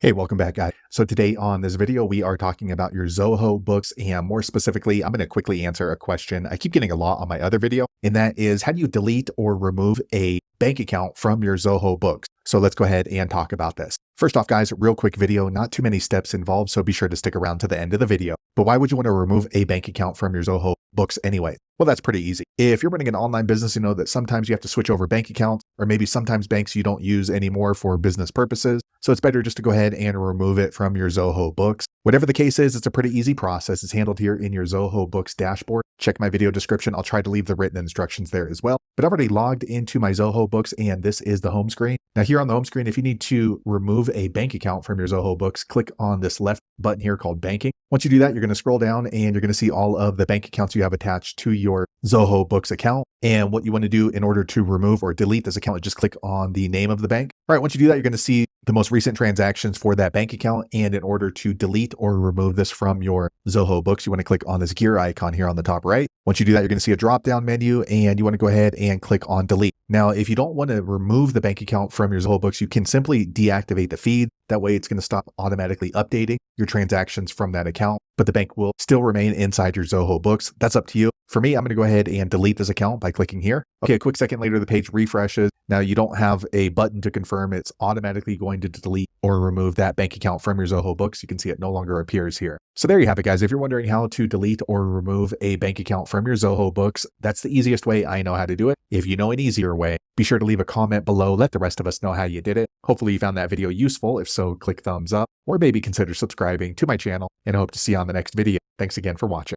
Hey, welcome back, guys. So today on this video, we are talking about your Zoho Books, and more specifically, I'm going to quickly answer a question I keep getting a lot on my other video, and that is, how do you delete or remove a bank account from your Zoho Books? So let's go ahead and talk about this. First off, guys, real quick video, not too many steps involved, so be sure to stick around to the end of the video. But why would you want to remove a bank account from your Zoho Books anyway? Well, that's pretty easy. If you're running an online business, you know that sometimes you have to switch over bank accounts, or maybe sometimes banks you don't use anymore for business purposes. So it's better just to go ahead and remove it from your Zoho Books. Whatever the case is, it's a pretty easy process. It's handled here in your Zoho Books dashboard. Check my video description. I'll try to leave the written instructions there as well. But I've already logged into my Zoho Books, and this is the home screen. Now here on the home screen, if you need to remove a bank account from your Zoho Books, click on this left button here called banking. Once you do that, you're going to scroll down and you're going to see all of the bank accounts you have attached to your Zoho Books account. And what you want to do in order to remove or delete this account is just click on the name of the bank. All right, once you do that, you're going to see the most recent transactions for that bank account. And in order to delete or remove this from your Zoho Books, you want to click on this gear icon here on the top right. Once you do that, you're going to see a drop-down menu and you want to go ahead and click on delete. Now, if you don't want to remove the bank account from your Zoho Books, you can simply deactivate the feed. That way it's going to stop automatically updating your transactions from that account, but the bank will still remain inside your Zoho Books. That's up to you. For me, I'm going to go ahead and delete this account by clicking here. Okay, a quick second later, the page refreshes. Now you don't have a button to confirm. It's automatically going to delete or remove that bank account from your Zoho Books. You can see it no longer appears here. So there you have it, guys. If you're wondering how to delete or remove a bank account from your Zoho Books, that's the easiest way I know how to do it. If you know an easier way, be sure to leave a comment below. Let the rest of us know how you did it. Hopefully you found that video useful. If so, click thumbs up or maybe consider subscribing to my channel, and I hope to see you on the next video. Thanks again for watching.